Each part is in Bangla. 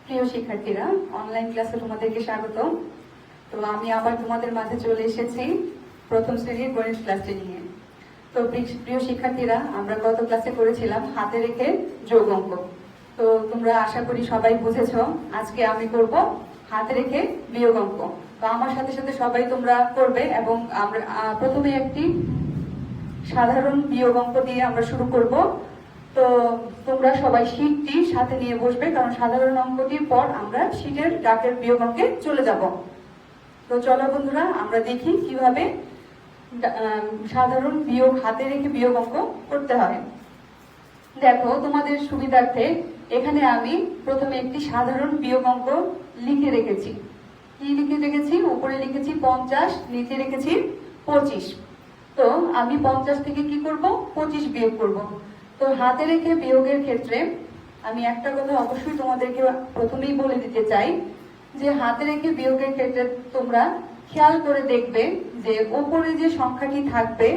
প্রিয় শিক্ষার্থীরা, অনলাইন ক্লাসে তোমাদেরকে স্বাগত। তো আমি আবার তোমাদের মাঝে চলে এসেছি প্রথম শ্রেণীর গণিত ক্লাসটি নিয়ে। তো প্রিয় শিক্ষার্থীরা, আমরা গত ক্লাসে করেছিলাম হাতে রেখে যোগ অঙ্ক। তো তোমরা আশা করি সবাই বুঝেছো। আজকে আমি করব হাতে রেখে বিয়োগ অঙ্ক। তো আমার সাথে সাথে সবাই তোমরা করবে এবং আমরা প্রথমে একটি সাধারণ বিয়োগ অঙ্ক দিয়ে আমরা শুরু করব। তো তোমরা সবাই শীটটি সাথে নিয়ে বসবে, কারণ সাধারণ অঙ্কটির পর আমরা শীটের ডাকের বিয়োগ অঙ্কে চলে যাব। তো চলো বন্ধুরা, আমরা দেখি কিভাবে সাধারণ বিয়োগ হাতে রেখে বিয়োগ অঙ্ক করতে হয়। দেখো, তোমাদের সুবিধার্থে এখানে আমি প্রথমে একটি সাধারণ বিয়োগ অঙ্ক লিখে রেখেছি। কি লিখে রেখেছি? উপরে লিখেছি 50, নিচে রেখেছি 25। তো আমি 50 থেকে কি করব? 25 বিয়োগ করব। তো হাতে রেখে বিয়োগের ক্ষেত্রে আমি একটা কথা অবশ্যই তোমাদেরকে প্রথমেই বলে দিতে চাই, যে হাতে রেখে বিয়োগের ক্ষেত্রে তোমরা খেয়াল করে দেখবে যে ওপরে যে সংখ্যাটি থাকবে,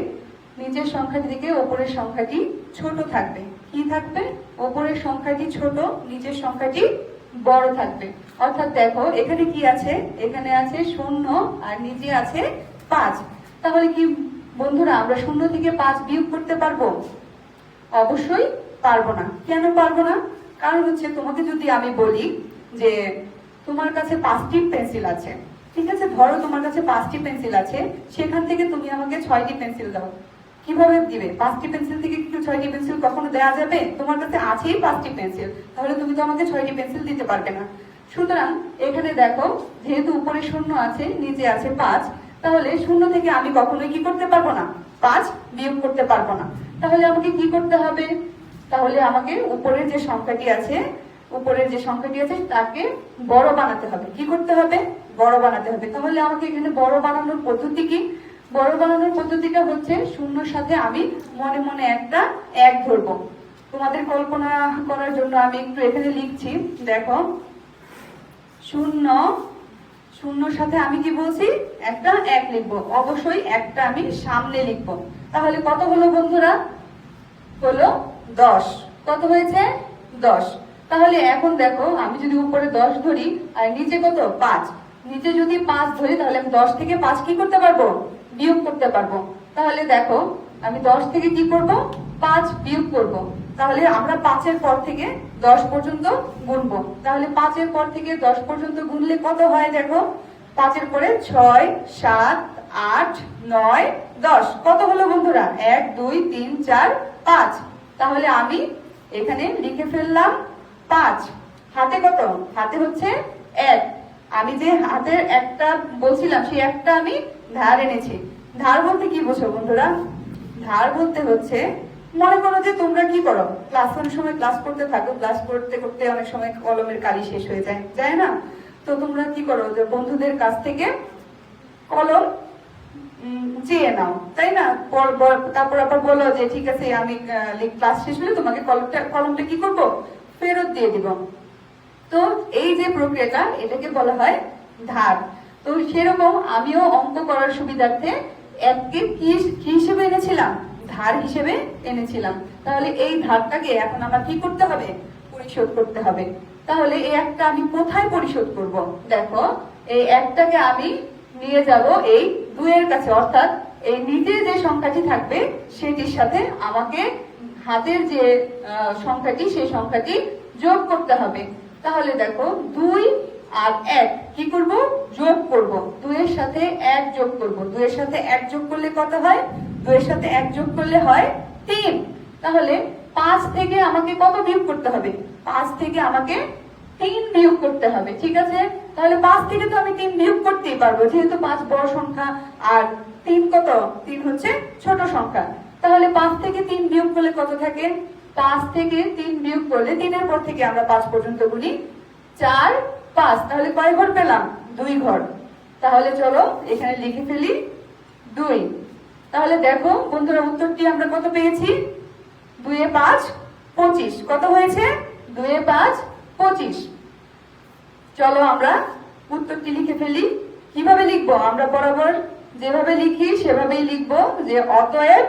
নিচের সংখ্যাটি থেকে ওপরের সংখ্যাটি ছোট থাকবে। কি থাকবে? ওপরের সংখ্যাটি ছোট, নিচের সংখ্যাটি বড় থাকবে। অর্থাৎ দেখো, এখানে কি আছে? এখানে আছে 0 আর নিচে আছে 5। তাহলে কি বন্ধুরা, আমরা 0 থেকে 5 বিয়োগ করতে পারবো? অবশ্যই পারবো না। কেন পারবো না? কারণ হচ্ছে, তোমাকে যদি আমি বলি যে তোমার কাছে 5টি পেন্সিল আছে, ঠিক আছে, ধরো তোমার কাছে 5টি পেন্সিল আছে, সেখান থেকে তুমি আমাকে 6টি পেন্সিল দাও, কিভাবে দিবে? 5টি পেন্সিল থেকে কি 6টি পেন্সিল কখনো দেওয়া যাবে? তোমার কাছে আছেই 5টি পেন্সিল, তাহলে তুমি তো আমাকে 6টি পেন্সিল দিতে পারবে না। সুতরাং এখানে দেখো, যেহেতু উপরে 0 আছে, নিচে আছে 5, তাহলে 0 থেকে আমি কখনোই কি করতে পারবো না? 5 বিয়োগ করতে পারবো না। তাহলে আমাকে কি করতে হবে? তাহলে আমাকে উপরের যে সংখ্যাটি আছে, তাকে বড় বানাতে হবে। কি করতে হবে? বড় বানাতে হবে। তাহলে আমাকে এখানে বড় বানানোর পদ্ধতি কি? বড় বানানোর পদ্ধতিটা হচ্ছে, 0 সাথে আমি মনে মনে একটা 1 ধরবো। তোমাদের কল্পনা করার জন্য আমি একটু এখানে লিখছি। দেখো, 0 সাথে আমি কি বলছি? একটা 1 লিখবো। অবশ্যই একটা আমি সামনে লিখবো। তাহলে কত হলো বন্ধুরা? হলো 10। কত হয়েছে? 10। তাহলে এখন দেখো, আমি যদি উপরে 10 ধরি আর নিচে কত? 5। নিচে যদি 5 ধরি, তাহলে আমি 10 থেকে 5 কি করতে পারবো? বিয়োগ করতে পারবো। তাহলে দেখো, আমি 10 থেকে কি করব? 5 বিয়োগ করব। তাহলে আমরা 5-এর পর থেকে 10 পর্যন্ত গুনবো। তাহলে 5-এর পর থেকে 10 পর্যন্ত গুনলে কত হয়? দেখো, 5-এর পরে 6, 7, 8, 9, 10। কত হলো বন্ধুরা? 1, 2, 3, 4, 5। তাহলে আমি এখানে লিখে ফেললাম 5। হাতে কত? হাতে হচ্ছে 1। আমি যে হাতের একটা বলছিলাম, সেই একটা আমি ধার এনেছি। ধার বলতে কি বোঝো বন্ধুরা? ধার বলতে হচ্ছে, মনে করো যে তোমরা কি করো, অনেক সময় ক্লাস করতে থাকো, ক্লাস করতে করতে অনেক সময় কলমের কালি শেষ হয়ে যায় না? তো তোমরা কি করো, যে বন্ধুদের কাছ থেকে কলম চেয়ে নাও, তাই না? তারপর আবার বলো যে ঠিক আছে, আমি ক্লাস শেষ হলে তোমাকে কলমটা কি করব? ফেরত দিয়ে দিব। তো এই যে প্রক্রিয়াটা, এটাকে বলা হয় ধার। তো সেরকম আমিও অঙ্ক করার সুবিধার্থে এককে কি হিসেবে এনেছিলাম? ধার হিসেবে এনেছিলাম। তাহলে এই ধারটাকে এখন আমার কি করতে হবে? পরিশোধ করতে হবে। তাহলে এই একটা আমি কোথায় পরিশোধ করব? দেখো, এই একটাকে আমি নিয়ে যাব এই 2-এর কাছে, অর্থাৎ এই নিচে যে সংখ্যাটি থাকবে সেটির সাথে আমাকে হাতের যে সংখ্যাটি, সেই সংখ্যাটি যোগ করতে হবে। তাহলে দেখো, 2 আর 1 কি করব? যোগ করব। 2-এর সাথে 1 যোগ করব। 2-এর সাথে 1 যোগ করলে কত হয়? 2-এর সাথে 1 যোগ করলে হয় 3। তাহলে 5 থেকে আমাকে কত বিয়োগ করতে হবে? 5 থেকে আমাকে 3 বিয়োগ করতে হবে। ঠিক আছে? তাহলে 5 থেকে তো আমি 3 বিয়োগ করতেই পারবো, যেহেতু 5 বড় সংখ্যা আর 3 কত? 3 হচ্ছে ছোট সংখ্যা। তাহলে 5 থেকে 3 বিয়োগ করলে কত থাকে? 5 থেকে 3 বিয়োগ করলে 3-এর পর থেকে আমরা 5 পর্যন্ত গুনি। 4, 5। তাহলে কয় ঘর পেলাম? 2 ঘর। তাহলে চলো এখানে লিখে ফেলি 2। তাহলে দেখো বন্ধুরা, উত্তরটি আমরা কত পেয়েছি? 2 এ 5, 25। কত হয়েছে? 2 এ 5, 25। চলো আমরা উত্তরটি লিখে ফেলি। কিভাবে লিখবো? আমরা বরাবর যেভাবে লিখি সেভাবেই লিখবো, যে অতএব,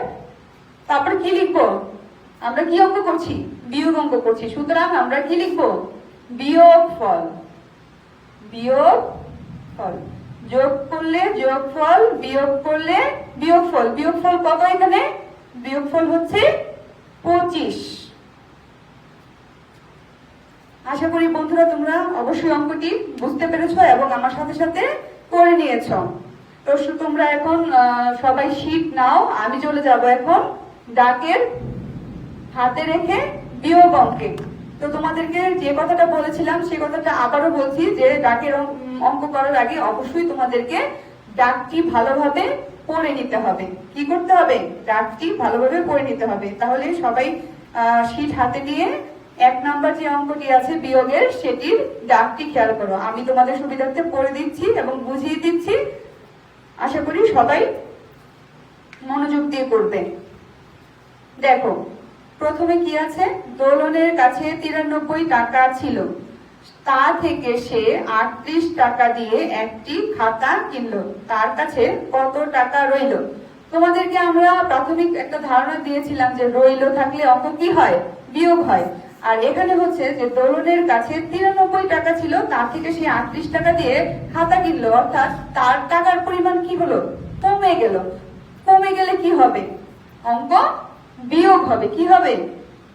তারপরে কি লিখবো? আমরা কি অঙ্ক করছি? বিয়োগ অঙ্ক করছি। সুতরাং আমরা কি লিখবো? বিয়োগফল, বিয়োগফল, যোগ করলে যোগফল, বিয়োগ করলে বিয়োগফল। বিয়োগফল কত এখানে? বিয়োগফল হচ্ছে 25। আশা করি বন্ধুরা তোমরা অবশ্যই অঙ্কটি বুঝতে পেরেছো এবং আমার সাথে সাথে করে নিয়েছো। তো তোমরা এখন সবাই শীট নাও, আমি চলে যাব এখন ডাকের হাতে রেখে বিয়োগ অঙ্কে। তো তোমাদেরকে যে কথাটা বলেছিলাম সেই কথাটা আবারও বলছি যে ডাকের অঙ্ক করার আগে অবশ্যই তোমাদেরকে ডাকটি ভালোভাবে পড়ে নিতে হবে। কি করতে হবে? ডাকটি ভালোভাবে পড়ে নিতে হবে। তাহলে সবাই শীট হাতে নিয়ে 1 নাম্বার যে অঙ্কটি আছে বিয়োগের সেটির ডাকটি খেয়াল করো। আমি তোমাদের সুবিধার্থে পড়ে দিচ্ছি এবং বুঝিয়ে দিচ্ছি, আশা করি সবাই মনোযোগ দিয়ে করবে। দেখো প্রথমে কি আছে? দোলনের কাছে 93 টাকা ছিল, তা থেকে সে 38 টাকা দিয়ে একটি খাতা কিনলো, তার কাছে কত টাকা রইল? তোমাদেরকে আমরা প্রাথমিক একটা ধারণা দিয়েছিলাম যে রইল থাকলে অঙ্ক কি হয়? বিয়োগ হয়। আর এখানে হচ্ছে যে দোলনের কাছে 93 টাকা ছিল, তার থেকে সে 38 টাকা দিয়ে খাতা কিনলো, অর্থাৎ তার টাকার পরিমাণ কি হলো? কমে গেল। কমে গেলে কি হবে? অঙ্ক বিয়োগ হবে। কি হবে?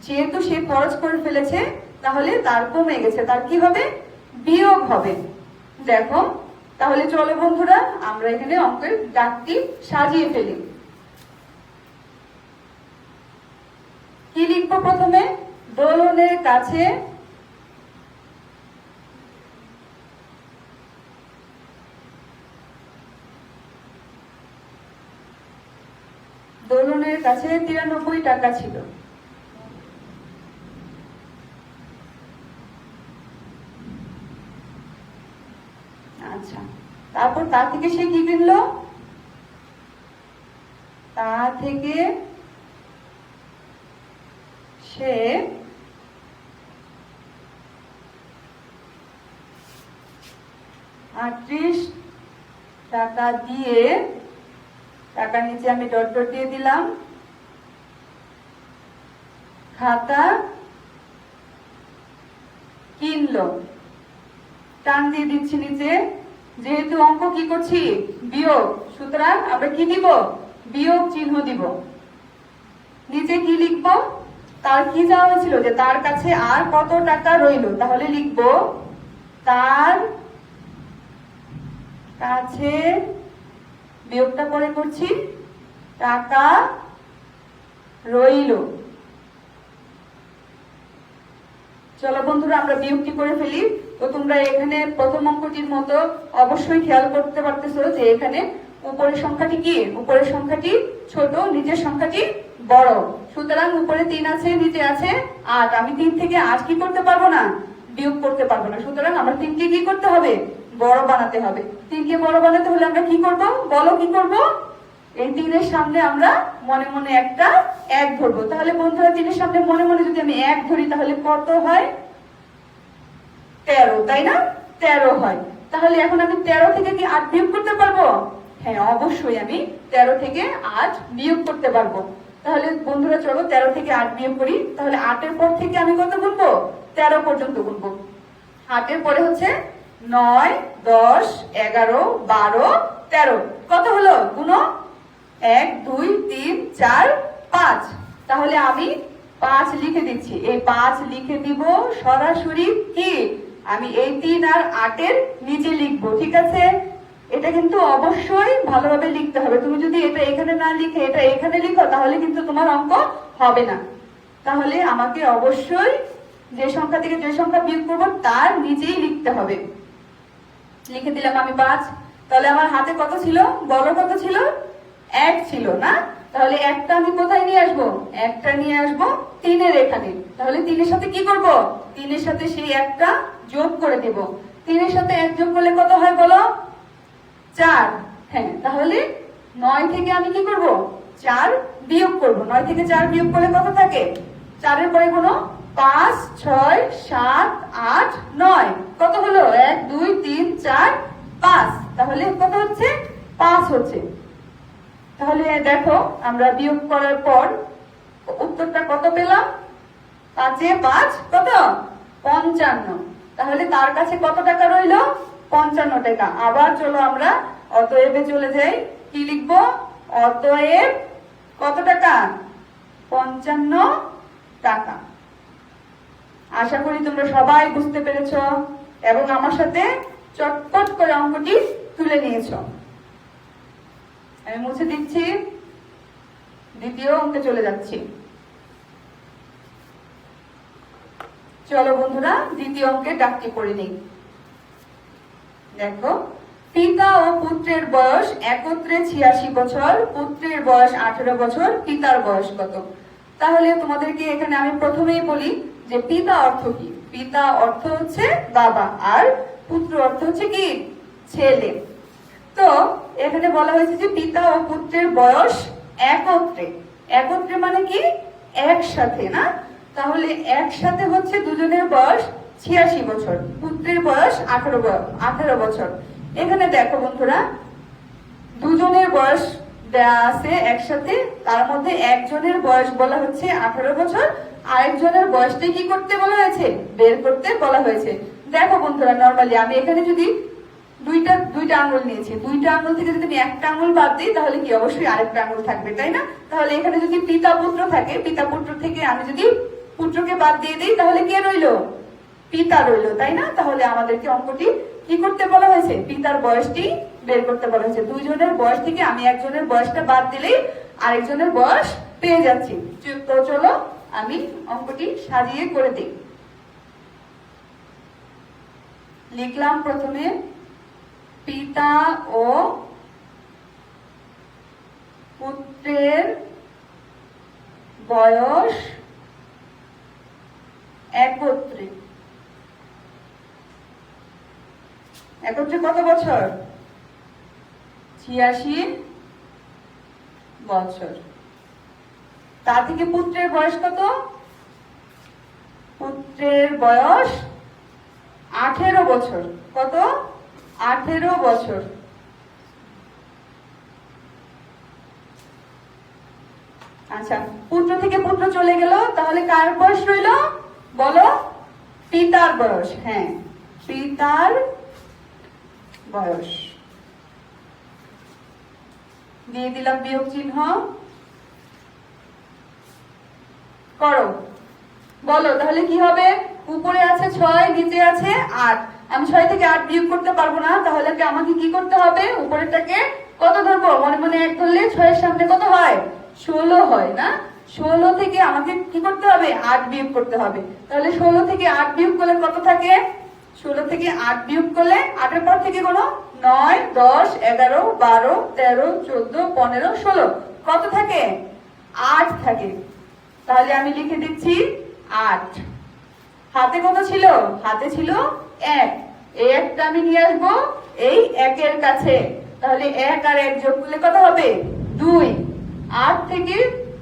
যেহেতু সে খরচ করে ফেলেছে তাহলে তার কমে গেছে, তার কি হবে? বিয়োগ হবে। দেখো তাহলে চলো বন্ধুরা আমরা এখানে অঙ্কের ডাকটি সাজিয়ে ফেলি। কি লিখবো প্রথমে? দোলনের কাছে দোলনের কাছে 93 টাকা ছিল। আচ্ছা, তারপর তা থেকে সে কি কিনলো? তা থেকে সে 38 টাকা দিয়ে, টাকার নিচে আমি ডট ডট দিয়ে দিলাম, খাতা কিনলো। টান দিয়ে দিচ্ছি নিচে, যেহেতু অঙ্ক কি করছি? বিয়োগ, সুতরাং আমরা কি দিব? বিয়োগ চিহ্ন দিব। নিচে কি লিখবো? তার কি চাওয়া হয়েছিল? যে তার কাছে আর কত টাকা রইল, তাহলে লিখবো তার কাছে, বিয়োগটা পরে করছি, টাকা রইল। চলো বন্ধুরা আমরা বিয়োগটি করে ফেলি। তো তোমরা এখানে প্রথম অঙ্কটির মতো অবশ্যই খেয়াল করতে পারতেছো যে এখানে উপরের সংখ্যাটি কি? উপরের সংখ্যাটি ছোট, নিচের সংখ্যাটি বড়। সুতরাং উপরে 3 আছে, নিচে আছে 8। আমি 3 থেকে 8 কি করতে পারবো না? বিয়োগ করতে পারবো না। সুতরাং আমরা 3কে কি করতে হবে? বড় বানাতে হবে। 3কে বড় বানাতে হলে আমরা কি করব? বলো কি করব? এই 3-এর সামনে আমরা মনে মনে একটা 1 ধরবো। তাহলে বন্ধুরা 3-এর সামনে মনে মনে যদি আমি 1 ধরি তাহলে কত হয়? 13, তাই না? 13 হয়। তাহলে এখন আমি 13 থেকে কি 8 বিয়োগ করতে পারবো? হ্যাঁ, অবশ্যই আমি 13 থেকে 8 বিয়োগ করতে পারবো। তাহলে বন্ধুরা চলো 13 থেকে 8 বিয়োগ করি। তাহলে 8-এর পর থেকে আমি কত গুনবো? 13 পর্যন্ত গুনবো। 8-এর পরে হচ্ছে 9, 10, 11, 12, 13। কত হলো? গুনো। 1, 2, 3, 4, 5। তাহলে আমি 5 লিখে দিচ্ছি। এই 5 লিখে দিব সরাসরি কি? আমি এই 3 আর 8-এর নিচে লিখবো। ঠিক আছে? এটা কিন্তু অবশ্যই ভালোভাবে লিখতে হবে। তুমি যদি এটা এখানে না লিখে এটা এখানে লিখো তাহলে কিন্তু তোমার অঙ্ক হবে না। তাহলে আমাকে অবশ্যই যে সংখ্যা থেকে যে সংখ্যা বিয়োগ করবো তার নিচেই লিখতে হবে। লিখে দিলাম আমি 5। তাহলে আমার হাতে কত ছিল? বড় কত ছিল? 1 ছিল না? তাহলে একটা আমি কোথায় নিয়ে আসবো? একটা নিয়ে আসবো 3-এর এখানে। তাহলে 3-এর সাথে কি করব? 3-এর সাথে সেই একটা যোগ করে দেব। 3-এর সাথে 1 যোগ করলে কত হয় বলো? 4। হ্যাঁ, তাহলে 9 থেকে আমি কি করব? 4 বিয়োগ করব। 9 থেকে 4 বিয়োগ করলে কত থাকে? 4-এর পরে কোনো 5, 6, 7, 8, 9। কত হলো? 1, 2, 3, 4, 5। তাহলে কত হচ্ছে? 5 হচ্ছে। তাহলে দেখো আমরা বিয়োগ করার পর উত্তরটা কত পেলাম? 5 এ 5 কত? 55। তাহলে তার কাছে কত টাকা রইলো? 55 টাকা। আবার চলো আমরা অতএবে চলে যাই। কি লিখবো? অতএব কত টাকা? 55 টাকা। আশা করি তোমরা সবাই বুঝতে পেরেছ এবং আমার সাথে চটপট করে অঙ্কটি তুলে নিয়েছ। আমি মুছে দিচ্ছি, দ্বিতীয় অঙ্কে চলে যাচ্ছি। চলো বন্ধুরা, দ্বিতীয় অঙ্কের ডাকটি করে নিই। দেখো, পিতা ও পুত্রের বয়স একত্রে 86 বছর, পুত্রের বয়স 18 বছর, পিতার বয়স কত? তাহলে তোমাদেরকে এখানে আমি প্রথমেই বলি যে পিতা অর্থ কি। পিতা অর্থ হচ্ছে বাবা, আর পুত্র অর্থ হচ্ছে কি? ছেলে। তো এখানে বলা হয়েছে যে পিতা ও পুত্রের বয়স একত্রে। একত্রে মানে কি? একসাথে, না? তাহলে একসাথে হচ্ছে দুজনের বয়স 86 বছর, পুত্রের বয়স 18 বছর। এখানে দেখো বন্ধুরা, দুজনের বয়স দেয়া আছে একসাথে, তার মধ্যে একজনের বয়স বলা হচ্ছে 18 বছর, আরেকজনের বয়সটা কি করতে বলা হয়েছে? বের করতে বলা হয়েছে। দেখো বন্ধুরা, নরমালি আমি এখানে যদি দুইটা আঙ্গুল নিয়েছি, দুইটা আঙ্গুল থেকে যদি আমি একটা আঙ্গুল বাদ দিই তাহলে কি অবশ্যই আরেকটা আঙ্গুল থাকবে, তাই না? তাহলে এখানে যদি পিতা পুত্র থাকে, পিতা পুত্র থেকে আমি যদি পুত্রকে বাদ দিয়ে দিই তাহলে কে রইলো? পিতা রইলো, তাই না? তাহলে আমাদেরকে অঙ্কটি কি করতে বলা হয়েছে? পিতার বয়সটি বের করতে বলা হয়েছে। দুইজনের বয়স থেকে আমি একজনের বয়সটা বাদ দিলেই আরেকজনের বয়স পেয়ে যাচ্ছি। তো চলো আমি অঙ্কটি সাজিয়ে করে দিই। লিখলাম প্রথমে পিতা ও পুত্রের বয়স একত্রে। একত্রে কত বছর? 86 বছর। তার থেকে পুত্রের বয়স কত? পুত্রের বয়স 18 বছর। কত? 18 বছর। আচ্ছা, পুত্র থেকে পুত্র চলে গেল, তাহলে কার বয়স রইল? বলো। পিতার বয়স। হ্যাঁ, পিতার বয়স। দিয়ে দিলাম বিয়োগ চিহ্ন। করো, বলো তাহলে কি হবে? উপরে আছে 6, নিচে আছে 8। আমি 6 থেকে 8 বিয়োগ করতে পারবো না, তাহলে আমাকে কি করতে হবে? উপরেরটাকে কত ধরবো? মনে মনে 1 ধরলে 6 এর সামনে কত হয়? 16 হয়, না? 16 থেকে আমাকে কি করতে হবে? 8 বিয়োগ করতে হবে। তাহলে 16 থেকে 8 বিয়োগ করলে কত থাকে? 16 থেকে 8 বিয়োগ করলে 8 এর পর থেকে কোনো 9, 10, 11, 12, 13, 14, 15, 16 কত থাকে? 8 থাকে। তাহলে আমি লিখে দিচ্ছি 8। হাতে কত ছিল? হাতে ছিল 1। এই একটা আমি নিয়ে আসবো এই 1 এর কাছে। তাহলে 1 আর 1 যোগ করলে কত হবে? 2। 8 থেকে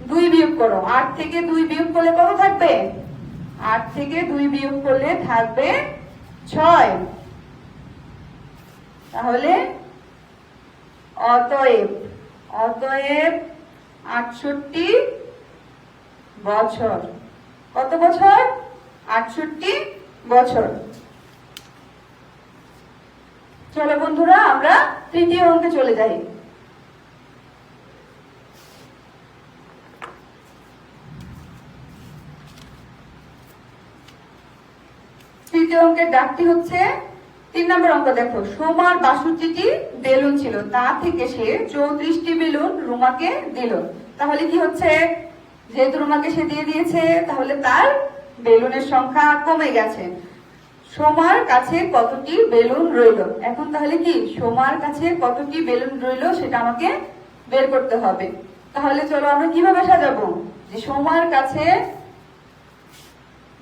2 বিয়োগ করো। 8 থেকে 2 বিয়োগ করলে কত থাকবে? 8 থেকে 2 বিয়োগ করলে থাকবে 6। তাহলে অতএব 68 বছর। কত বছর? 68 বছর। চলো বন্ধুরা, আমরা তৃতীয় অঙ্কে চলে যাই। তৃতীয় অঙ্কের ডাকটি হচ্ছে 3 নম্বর অঙ্ক। দেখো, সোমার 62টি বেলুন ছিল, তা থেকে সে 34টি বেলুন রুমাকে দিল। তাহলে কি হচ্ছে? যেহেতু রুমাকে সে দিয়ে দিয়েছে, তাহলে তার বেলুনের সংখ্যা কমে গেছে। সোমার কাছে কতটি বেলুন রইল? এখন তাহলে কি সোমার কাছে কতটি বেলুন রইল সেটা আমাকে বের করতে হবে। তাহলে চলো আমরা কিভাবে সাজাবো? যে সোমার কাছে,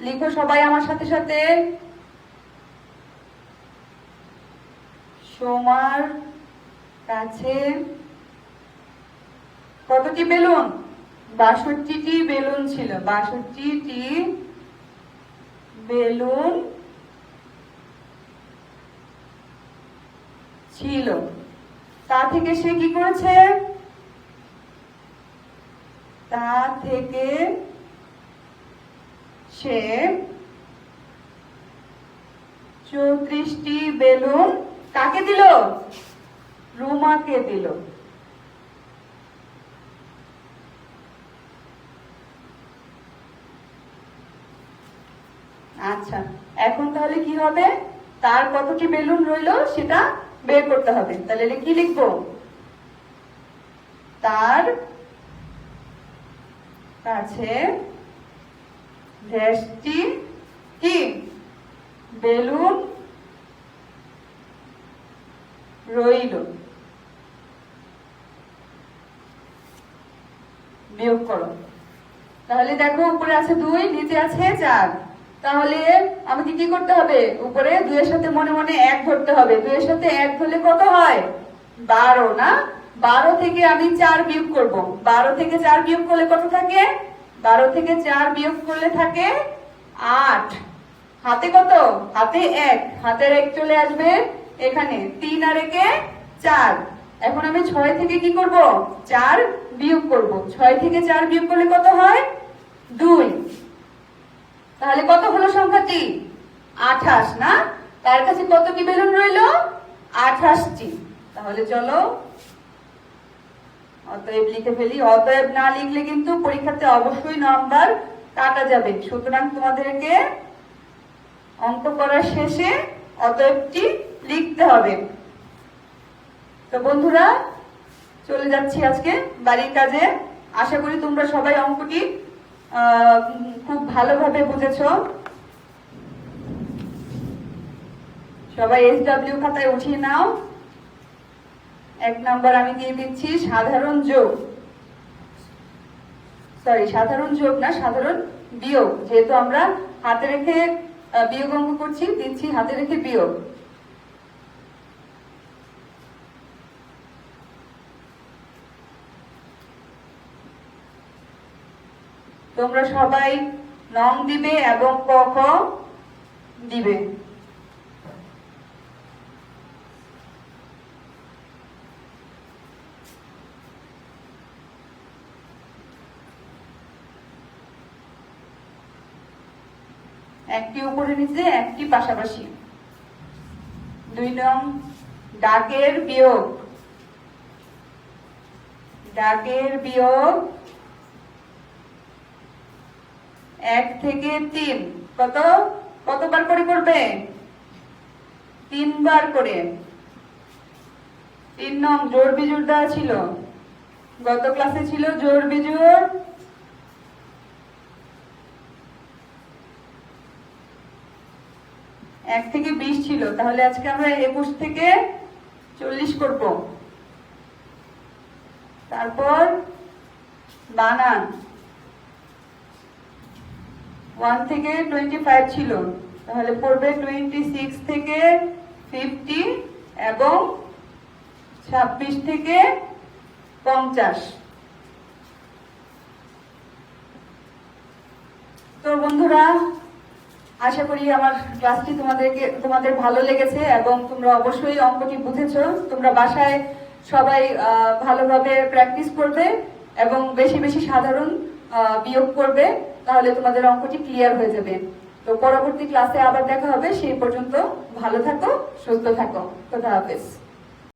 লিখো সবাই আমার সাথে সাথে, সোমার কাছে কতটি বেলুন? 62টি বেলুন ছিল। 62টি বেলুন ছিল। তা থেকে সে কি করেছে? তা থেকে সে 34টি বেলুন কাকে দিল? রুমাকে দিল। আচ্ছা, এখন তাহলে কি হবে? তার কতটি বেলুন রইলো সেটা বের করতে হবে। তাহলে কি লিখবো? তার কাছে ড্যাশটি কি বেলুন রইল। বিয়োগ করো। তাহলে দেখো উপরে আছে 2, নিচে আছে 4। তাহলে আমাকে কি করতে হবে? উপরে 2 এর সাথে মনে মনে 1 ধরতে হবে। 2 এর সাথে 1 ধরলে কত হয়? 12 না? 12 থেকে আমি 4 বিয়োগ করব। 12 থেকে 4 বিয়োগ করলে কত থাকে? 12 থেকে 4 বিয়োগ করলে থাকে 8। হাতে কত? হাতে 1, হাতের 1 চলে আসবে এখানে। 3 আর 1 এ 4। এখন আমি 6 থেকে কি করব? 4 বিয়োগ করব। 6 থেকে 4 বিয়োগ করলে কত হয়? 2। তাহলে কত হলো সংখ্যাটি? 28 না? তার কাছে কতটি বেলুন রইল? 28টি। তাহলে চলো অতএব লিখে ফেলি। অতএব না লিখলে কিন্তু পরীক্ষাতে অবশ্যই নাম্বার কাটা যাবে। সুতরাং তোমাদেরকে অঙ্ক করার শেষে অতএবটি লিখতে হবে। তো বন্ধুরা, চলে যাচ্ছি আজকে বাড়ির কাজে। আশা করি তোমরা সবাই অঙ্কটি খুব ভালোভাবে বুঝেছো। সবাই SW খাতায় উঠিয়ে নাও। 1 নাম্বার আমি দিয়ে দিচ্ছি সাধারণ যোগ। সাধারণ যোগ না, সাধারণ বিয়োগ। যেহেতু আমরা হাতে রেখে বিয়োগ অঙ্ক করছি, দিচ্ছি হাতে রেখে বিয়োগ। তোমরা সবাই নং দিবে এবং ক খ দিবে। একটি উপরে নিচে, একটি পাশাপাশি। 2 নং দাগের বিয়োগ। দাগের বিয়োগ 1 থেকে 3। কতবার করে করবে? 3 বার করে। 3 নং জোড় বিজোড় দেওয়া ছিল, গত ক্লাসে ছিল জোড় বিজোড়। 1 থেকে 20 ছিল, তাহলে আজকে আমরা 21 থেকে 40 করব। তারপর বানান 1 থেকে 25 ছিল, তাহলে পড়বে 26 থেকে 50 এবং 26 থেকে 50। তো বন্ধুরা, আশা করি আমার ক্লাসটি তোমাদের ভালো লেগেছে এবং তোমরা অবশ্যই অঙ্কটি বুঝেছো। তোমরা বাসায় সবাই ভালোভাবে প্র্যাকটিস করবে এবং বেশি বেশি সাধারণ বিয়োগ করবে, তাহলে তোমাদের অঙ্কটি ক্লিয়ার হয়ে যাবে। তো পরবর্তী ক্লাসে আবার দেখা হবে। সেই পর্যন্ত ভালো থাকো, সুস্থ থাকো। খোদা হাফেজ।